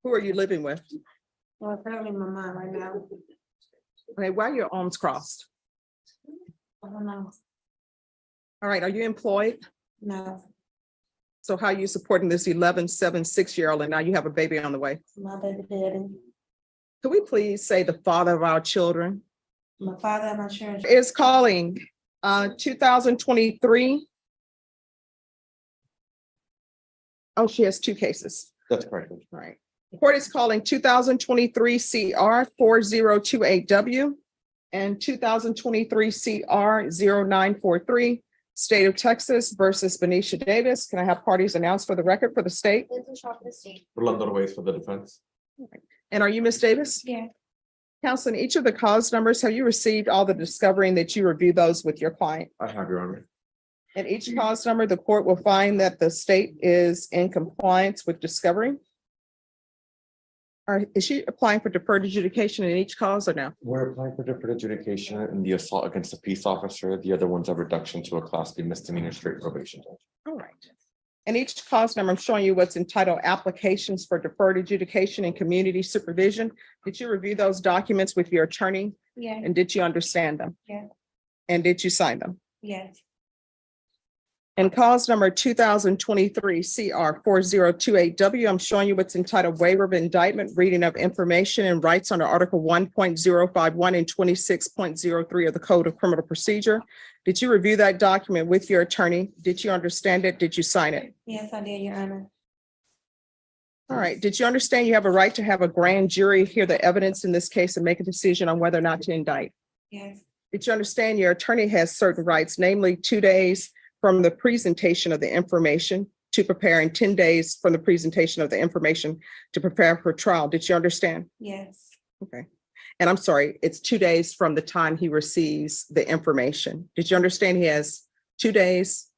Who are you living with? Well, currently my mom right now. Okay, why are your arms crossed? I don't know. All right, are you employed? No, So how are you supporting this 11, 7, 6-year-old and now you have a baby on the way? my baby daddy, Could we please say the father of our children my father and my children. is calling 2023. Oh, she has 2 cases. That's correct. All right. The court is calling 2023 CR 4028W and 2023 CR 0943, State of Texas versus Benicia Davis. Can I have parties announced for the record for the state? Rolando Ruiz for the defense. And are you Miss Davis? Yeah. Counsel, in each of the cause numbers, have you received all the discovery and that you review those with your client? I have, Your Honor. In each cause number, the court will find that the state is in compliance with discovery. Or is she applying for deferred adjudication in each cause or no? We're applying for deferred adjudication in the assault against a peace officer. The other one's a reduction to a class B misdemeanor straight probation. All right. In each cause number, I'm showing you what's entitled applications for deferred adjudication and community supervision. Did you review those documents with your attorney Yeah, and did you understand them? Yeah. And did you sign them? yes, In cause number 2023 CR 4028W, I'm showing you what's entitled waiver of indictment, reading of information and rights under Article 1.051 and 26.03 of the Code of Criminal Procedure. Did you review that document with your attorney? Did you understand it? Did you sign it? yes, I did, Your Honor. All right. Did you understand you have a right to have a grand jury hear the evidence in this case and make a decision on whether or not to indict? Yes, Did you understand your attorney has certain rights, namely 2 days from the presentation of the information to prepare and 10 days from the presentation of the information to prepare for trial? Did you understand? yes, Okay. And I'm sorry, it's 2 days from the time he receives the information. Did you understand he has 2 days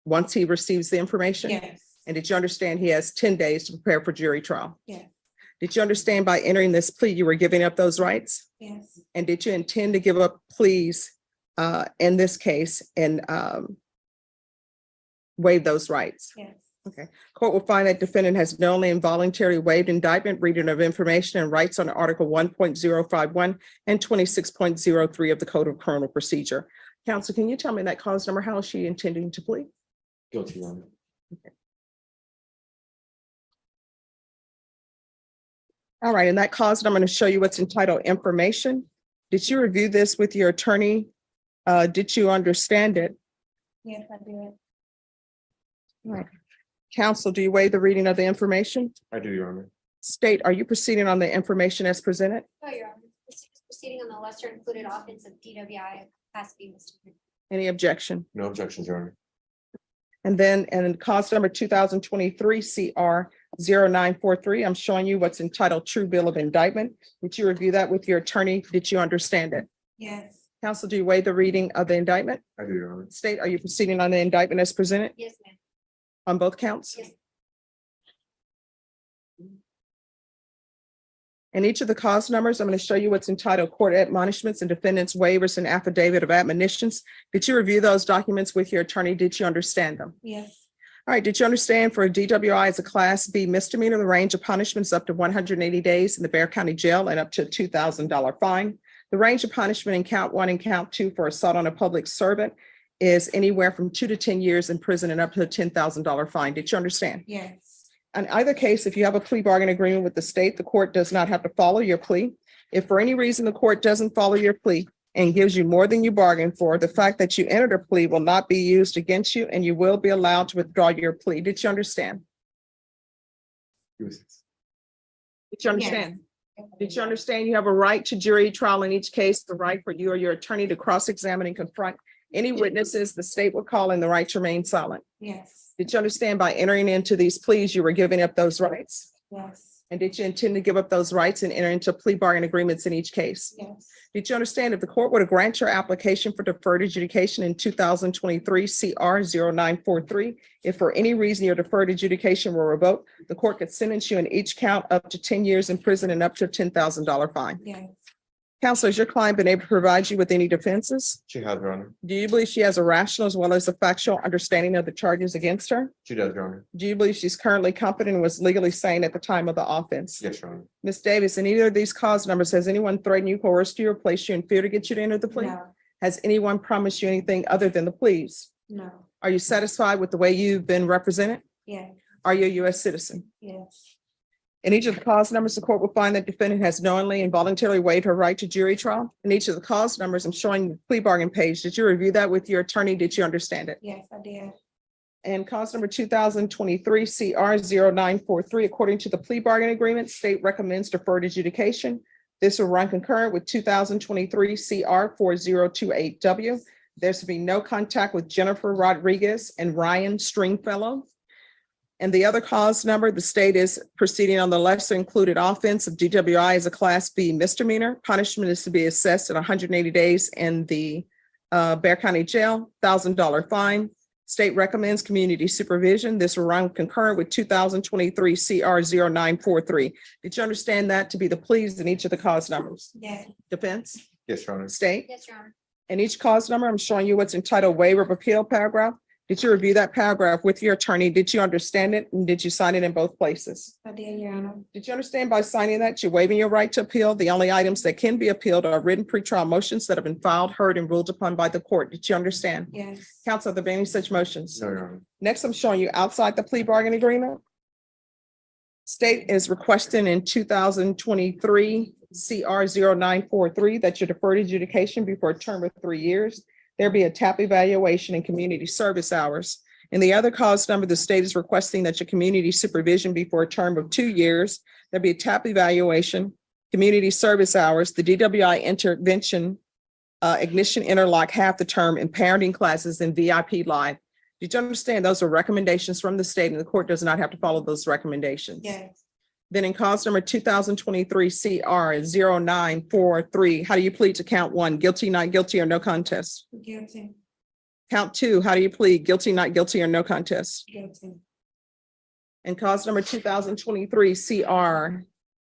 once he receives the information? yes, And did you understand he has 10 days to prepare for jury trial? yes, Did you understand by entering this plea, you were giving up those rights? yes, And did you intend to give up pleas in this case and waive those rights? yes, Okay. Court will find that defendant has knowingly and voluntarily waived indictment, reading of information and rights under Article 1.051 and 26.03 of the Code of Criminal Procedure. Counsel, can you tell me that cause number? How is she intending to plead? Guilty, Your Honor. All right, in that cause, I'm going to show you what's entitled information. Did you review this with your attorney? Did you understand it? yes, I did. All right. Counsel, do you waive the reading of the information? I do, Your Honor. State, are you proceeding on the information as presented? No, Your Honor. This is proceeding on the lesser included offense of DWI Class B misdemeanor. Any objection? No objections, Your Honor. And then, and cause number 2023 CR 0943, I'm showing you what's entitled true bill of indictment. Did you review that with your attorney? Did you understand it? Yes, Counsel, do you waive the reading of the indictment? I do, Your Honor. State, are you proceeding on the indictment as presented Yes, ma'am. on both counts? Yes. In each of the cause numbers, I'm going to show you what's entitled court admonishments and defendants waivers and affidavit of admonitions. Did you review those documents with your attorney? Did you understand them? yes, All right. Did you understand for a DWI as a Class B misdemeanor, the range of punishments up to 180 days in the Bexar County Jail and up to a $2,000 fine? The range of punishment in count 1 and count 2 for assault on a public servant is anywhere from 2 to 10 years in prison and up to a $10,000 fine. Did you understand? yes, In either case, if you have a plea bargain agreement with the state, the court does not have to follow your plea. If for any reason the court doesn't follow your plea and gives you more than you bargained for, the fact that you entered a plea will not be used against you and you will be allowed to withdraw your plea. Did you understand? Did you understand? Did you understand you have a right to jury trial in each case, the right for you or your attorney to cross-examine and confront any witnesses the state will call and the right to remain silent? yes, Did you understand by entering into these pleas, you were giving up those rights? yes, And did you intend to give up those rights and enter into plea bargain agreements in each case? yes, Did you understand if the court were to grant your application for deferred adjudication in 2023 CR 0943, if for any reason your deferred adjudication were revoked, the court could sentence you in each count up to 10 years in prison and up to a $10,000 fine? yes, Counsel, has your client been able to provide you with any defenses? She has, Your Honor. Do you believe she has a rational as well as a factual understanding of the charges against her? She does, Your Honor. Do you believe she's currently competent and was legally sane at the time of the offense? Yes, Your Honor. Ms. Davis, in either of these cause numbers, has anyone threatened you, coerced you, or placed you in fear to get you to enter the plea? No, Has anyone promised you anything other than the pleas? no, Are you satisfied with the way you've been represented? yes, Are you a U.S. citizen? yes, In each of the cause numbers, the court will find that defendant has knowingly and voluntarily waived her right to jury trial. In each of the cause numbers, I'm showing the plea bargain page. Did you review that with your attorney? Did you understand it? yes, I did. And cause number 2023 CR 0943, according to the plea bargain agreement, state recommends deferred adjudication. This will run concurrent with 2023 CR 4028W. There's to be no contact with Jennifer Rodriguez and Ryan Stringfellow. And the other cause number, the state is proceeding on the lesser included offense of DWI as a Class B misdemeanor. Punishment is to be assessed at 180 days in the Bear County Jail, $1,000 fine. State recommends community supervision. This will run concurrent with 2023 CR 0943. Did you understand that to be the pleas in each of the cause numbers? Yes, Defense, Yes, Your Honor. state, Yes, Your Honor. in each cause number, I'm showing you what's entitled waiver of appeal paragraph. Did you review that paragraph with your attorney? Did you understand it? And did you sign it in both places? I did, Your Honor. Did you understand by signing that you're waiving your right to appeal? The only items that can be appealed are written pretrial motions that have been filed, heard, and ruled upon by the court. Did you understand? Yes, Counsel, have there been any such motions? No, Your Honor. Next, I'm showing you outside the plea bargain agreement. State is requesting in 2023 CR 0943 that your deferred adjudication be for a term of 3 years. There be a TAP evaluation and community service hours. In the other cause number, the state is requesting that your community supervision be for a term of 2 years. There be a TAP evaluation, community service hours, the DWI intervention, ignition interlock half the term, and parenting classes in VIP Live. Did you understand those are recommendations from the state and the court does not have to follow those recommendations? yes, Then in cause number 2023 CR 0943, how do you plead to count one, guilty, not guilty, or no contest? guilty, Count two, how do you plead, guilty, not guilty, or no contest? guilty, And cause number 2023 CR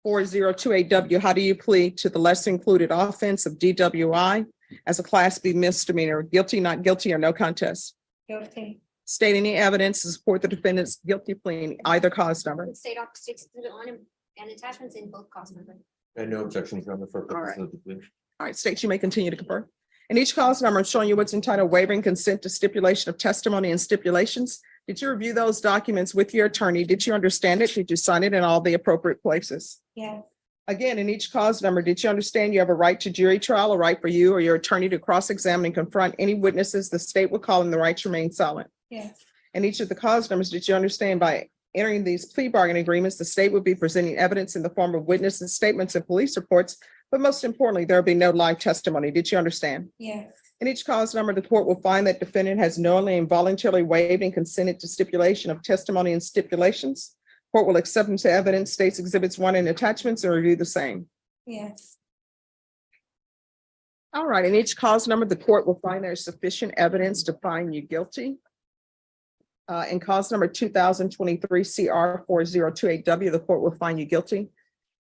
4028W, how do you plead to the lesser included offense of DWI as a Class B misdemeanor, guilty, not guilty, or no contest? guilty, State any evidence to support the defendant's guilty plea in either cause number. State Office Exhibit 1 and attachments in both cause numbers. And no objections, Your Honor, for All right. purposes of the plea. All right, state, you may continue to confer. In each cause number, I'm showing you what's entitled waiving consent to stipulation of testimony and stipulations. Did you review those documents with your attorney? Did you understand it? Did you sign it in all the appropriate places? yes, Again, in each cause number, did you understand you have a right to jury trial, a right for you or your attorney to cross-examine and confront any witnesses the state would call in the right to remain silent? yes, In each of the cause numbers, did you understand by entering these plea bargain agreements, the state would be presenting evidence in the form of witnesses, statements, and police reports, but most importantly, there will be no live testimony. Did you understand? yes, In each cause number, the court will find that defendant has knowingly and voluntarily waived and consented to stipulation of testimony and stipulations. Court will accept into evidence states exhibits 1 and attachments and review the same. yes, All right, in each cause number, the court will find there's sufficient evidence to find you guilty. In cause number 2023 CR 4028W, the court will find you guilty.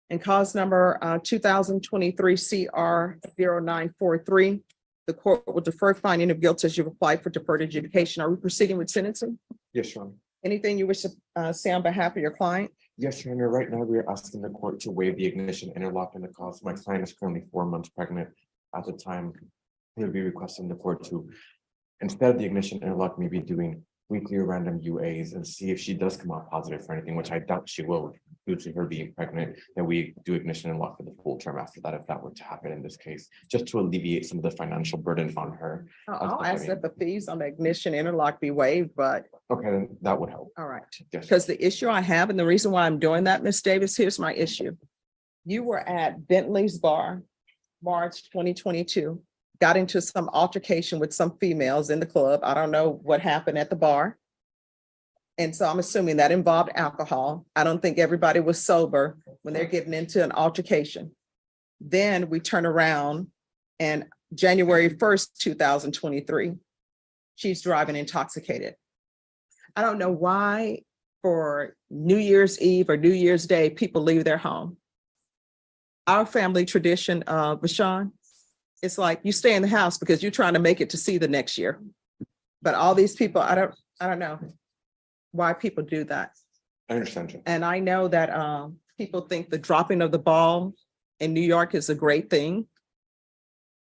In cause number 2023 CR 0943, the court will defer finding of guilt as you've applied for deferred adjudication. Are we proceeding with sentencing? Yes, Your Honor. Anything you wish to say on behalf of your client? Yes, Your Honor. Right now, we are asking the court to waive the ignition interlock in the cause. My client is currently 4 months pregnant. At the time, he'll be requesting the court to, instead of the ignition interlock, maybe doing weekly random UAs and see if she does come out positive for anything, which I doubt she will, due to her being pregnant, that we do ignition and lock for the full term after that, if that were to happen in this case, just to alleviate some of the financial burden on her. I'll ask that the fees on the ignition interlock be waived, but Okay, then that would help. all right. Yes. Because the issue I have, and the reason why I'm doing that, Ms. Davis, here's my issue. You were at Bentley's Bar, March 2022, got into some altercation with some females in the club. I don't know what happened at the bar. And so I'm assuming that involved alcohol. I don't think everybody was sober when they're getting into an altercation. Then we turn around and January 1st, 2023, she's driving intoxicated. I don't know why for New Year's Eve or New Year's Day, people leave their home. our family tradition, Rashawn, it's like you stay in the house because you're trying to make it to see the next year. But all these people, I don't know why people do that. I understand you. And I know that people think the dropping of the ball in New York is a great thing.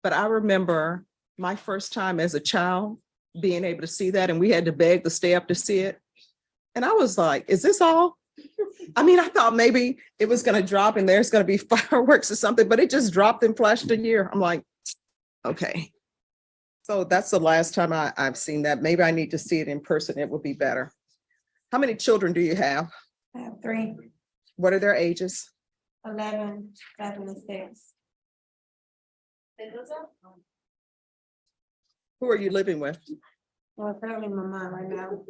But I remember my first time as a child being able to see that, and we had to beg to stay up to see it. And I was like, is this all? I mean, I thought maybe it was going to drop and there's going to be fireworks or something, but it just dropped and flashed a year. I'm like, okay. So that's the last time I've seen that. Maybe I need to see it in person. It would be better. How many children do you have? I have 3, What are their ages? 11, 7, and 6. Who are you living with? Well, currently my mom right now.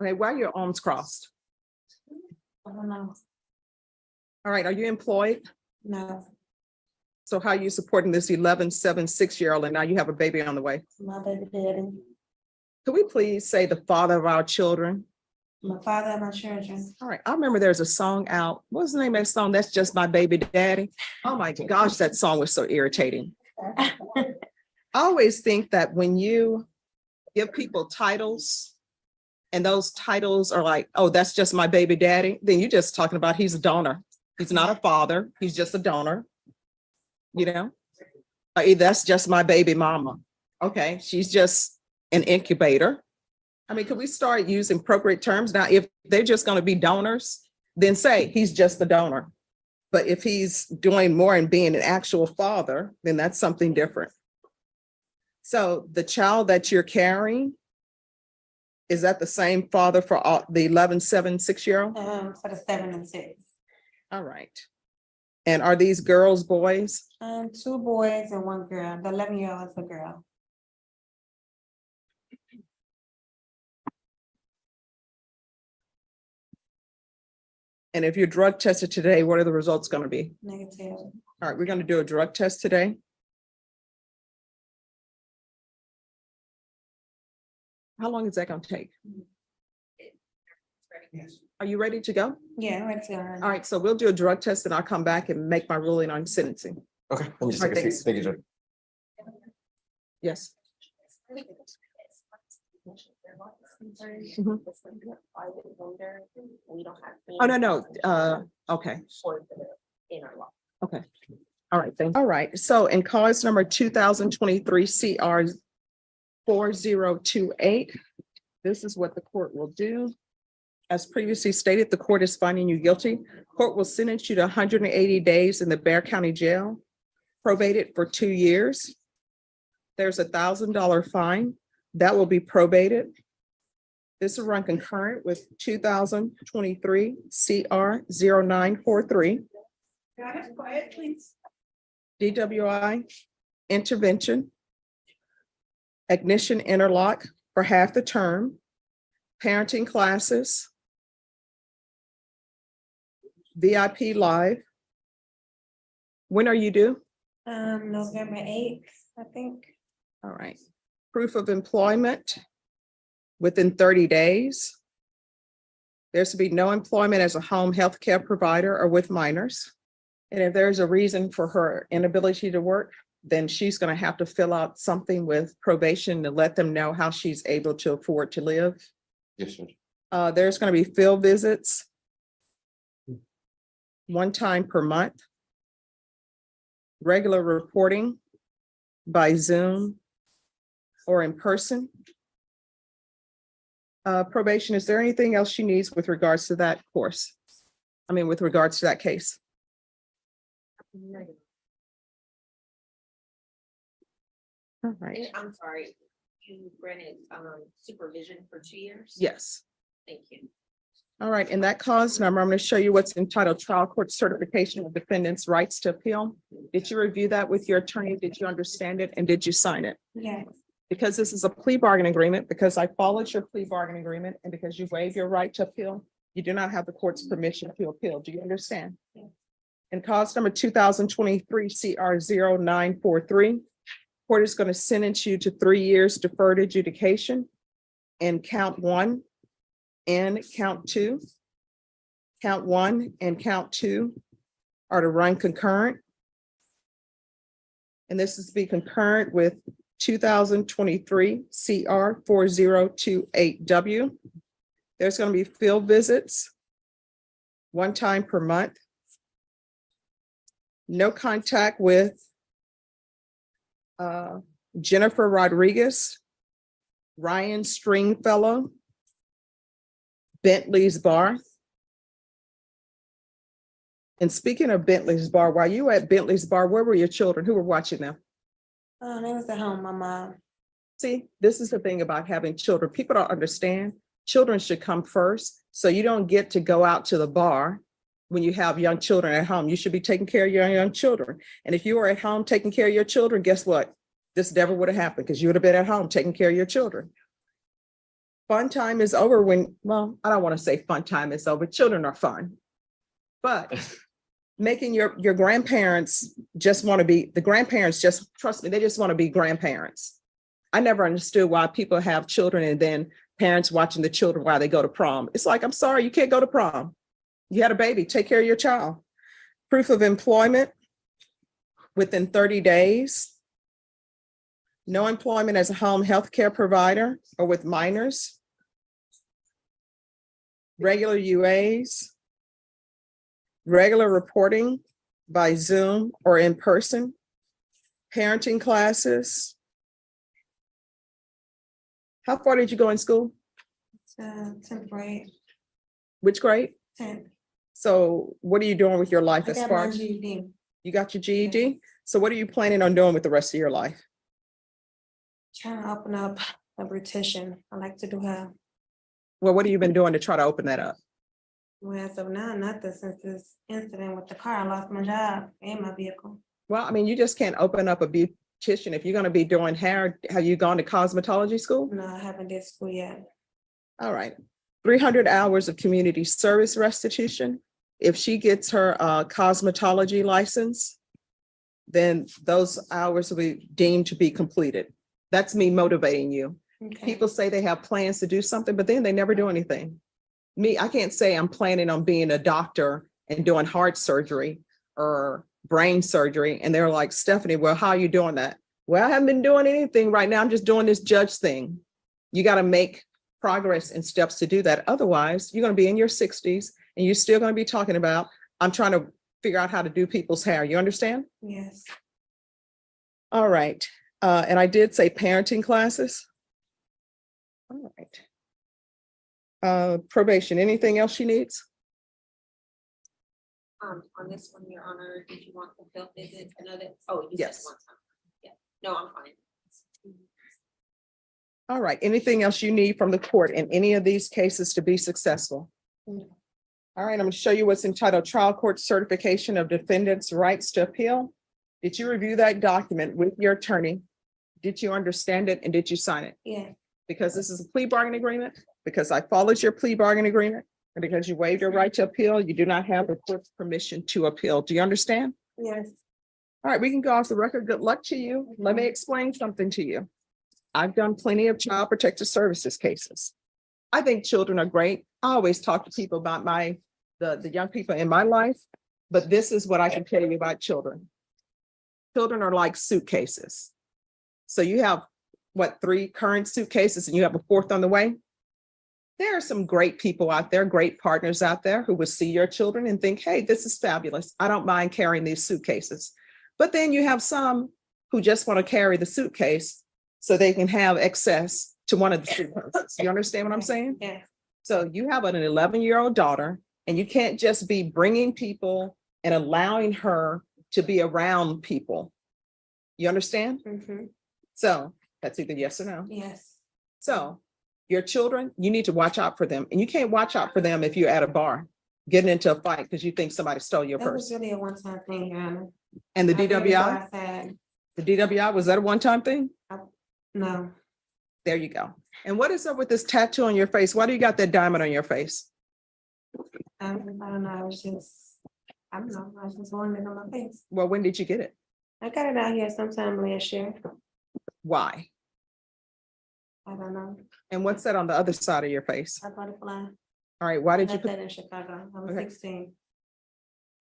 Okay, why are your arms crossed? I don't know. All right, are you employed? No, So how are you supporting this 11, 7, 6-year-old, and now you have a baby on the way? my baby daddy, Could we please say the father of our children? my father, and my children. All right, I remember there's a song out. What's the name of that song? That's Just My Baby Daddy. Oh my gosh, that song was so irritating. I always think that when you give people titles and those titles are like, oh, that's just my baby daddy, then you're just talking about he's a donor. He's not a father. He's just a donor. You know, that's just my baby mama. Okay, she's just an incubator. I mean, could we start using appropriate terms? Now, if they're just going to be donors, then say he's just the donor. But if he's doing more and being an actual father, then that's something different. So the child that you're carrying, is that the same father for all the 11, 7, 6-year-old? For the 7 and 6. All right. And are these girls, boys? 2 boys and 1 girl. The 11-year-old is a girl. And if you're drug tested today, what are the results going to be? Negative. All right, we're going to do a drug test today. How long is that going to take? Are you ready to go? Yeah, I'm ready to go. All right, so we'll do a drug test and I'll come back and make my ruling on sentencing. Okay, let me just All take right, a seat. Thank you, Judge. Yes. Mhm. Oh, no. Okay. Okay. All right, thank you. All right, so in cause number 2023 CR 4028, this is what the court will do. As previously stated, the court is finding you guilty. Court will sentence you to 180 days in the Bear County Jail, probated for 2 years. There's a $1,000 fine that will be probated. This will run concurrent with 2023 CR 0943. Quiet, please. DWI intervention, ignition interlock for half the term, parenting classes, VIP live. When are you due? November 8th, I think. All right. Proof of employment within 30 days. There's to be no employment as a home health care provider or with minors. And if there's a reason for her inability to work, then she's going to have to fill out something with probation to let them know how she's able to afford to live. Yes, Judge. There's going to be field visits 1 time per month. Regular reporting by Zoom or in person. Probation, is there anything else she needs with regards to that course? I mean, with regards to that case? All right, I'm sorry, you granted supervision for 2 years? yes. Thank you. All right, in that cause number, I'm going to show you what's entitled Trial Court Certification of Defendant's Rights to Appeal. Did you review that with your attorney? Did you understand it? And did you sign it? Yes. Because this is a plea bargain agreement, because I followed your plea bargain agreement, and because you waive your right to appeal, you do not have the court's permission to appeal. Do you understand? Yes. In cause number 2023 CR 0943, court is going to sentence you to 3 years deferred adjudication in count 1 and count 2. Count 1 and count 2 are to run concurrent. And this is to be concurrent with 2023 CR 4028W. There's going to be field visits one time per month. No contact with Jennifer Rodriguez, Ryan Stringfellow, Bentley's Bar. And speaking of Bentley's Bar, while you were at Bentley's Bar, where were your children? Who were watching them? Oh, they was at home, my mom. See, this is the thing about having children. People don't understand. Children should come first. So you don't get to go out to the bar when you have young children at home. You should be taking care of your young children. And if you were at home taking care of your children, guess what? This never would have happened because you would have been at home taking care of your children. Fun time is over when, well, I don't want to say fun time is over. Children are fun. But making your grandparents just want to be, the grandparents just, trust me, they just want to be grandparents. I never understood why people have children and then parents watching the children while they go to prom. It's like, I'm sorry, you can't go to prom. You had a baby, take care of your child. Proof of employment within 30 days. No employment as a home health care provider or with minors. Regular UAs. Regular reporting by Zoom or in person. Parenting classes. How far did you go in school? 10th grade, Which grade? 10th. So what are you doing with your life I as got far my as GED. you got your GED? So what are you planning on doing with the rest of your life? Trying to open up a beautician. I like to do hair. Well, what have you been doing to try to open that up? Well, as of now, nothing since this incident with the car. I lost my job and my vehicle. Well, I mean, you just can't open up a beautician. If you're going to be doing hair, have you gone to cosmetology school? No, I haven't did school yet. All right. 300 hours of community service restitution. If she gets her cosmetology license, then those hours will be deemed to be completed. That's me motivating you. Okay. People say they have plans to do something, but then they never do anything. Me, I can't say I'm planning on being a doctor and doing heart surgery or brain surgery. And they're like, Stephanie, well, how are you doing that? Well, I haven't been doing anything right now. I'm just doing this judge thing. You got to make progress and steps to do that. Otherwise, you're going to be in your 60s and you're still going to be talking about, I'm trying to figure out how to do people's hair. You understand? Yes. All right. And I did say parenting classes. All right. Probation, anything else she needs? On this one, Your Honor, did you want the field visit? I know that, oh, you said Yes. one time. Yeah, no, I'm fine. All right. Anything else you need from the court in any of these cases to be successful? No. All right, I'm going to show you what's entitled Trial Court Certification of Defendant's Rights to Appeal. Did you review that document with your attorney? Did you understand it and did you sign it? Yeah. Because this is a plea bargain agreement, because I followed your plea bargain agreement, and because you waived your right to appeal, you do not have the court's permission to appeal. Do you understand? Yes. All right, we can go off the record. Good luck to you. Let me explain something to you. I've done plenty of child protective services cases. I think children are great. I always talk to people about the young people in my life, but this is what I can tell you about children. Children are like suitcases. So you have, what, 3 current suitcases and you have a 4th on the way? There are some great people out there, great partners out there who will see your children and think, hey, this is fabulous. I don't mind carrying these suitcases. But then you have some who just want to carry the suitcase so they can have access to one of the suitcases. You understand what I'm saying? Yeah. So you have an 11-year-old daughter and you can't just be bringing people and allowing her to be around people. You understand? Mm-hmm. So that's either yes or no. Yes. So your children, you need to watch out for them. And you can't watch out for them if you're at a bar getting into a fight because you think somebody stole your That was purse. really a one-time thing, Your Honor. And the I really DWI, thought I said, the DWI, was that a one-time thing? no. There you go. And what is up with this tattoo on your face? Why do you got that diamond on your face? I don't know. I was just, I don't know. I was just wanting it on my face. Well, when did you get it? I got it out here sometime last year. Why? I don't know. And what's that on the other side of your face? I butterfly. All right, why I did you got put, that in Chicago. I was Okay. 16.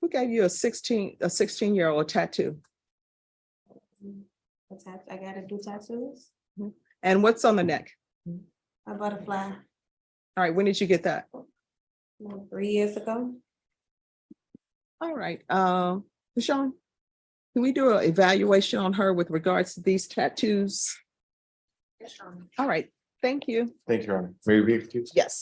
Who gave you a 16-year-old tattoo? I gotta do tattoos, And what's on the neck? a butterfly, All right, when did you get that? 3 years ago. All right, Sean, can we do an evaluation on her with regards to these tattoos? All right, thank you. Thank you, Your Honor. May we be excused? Yes.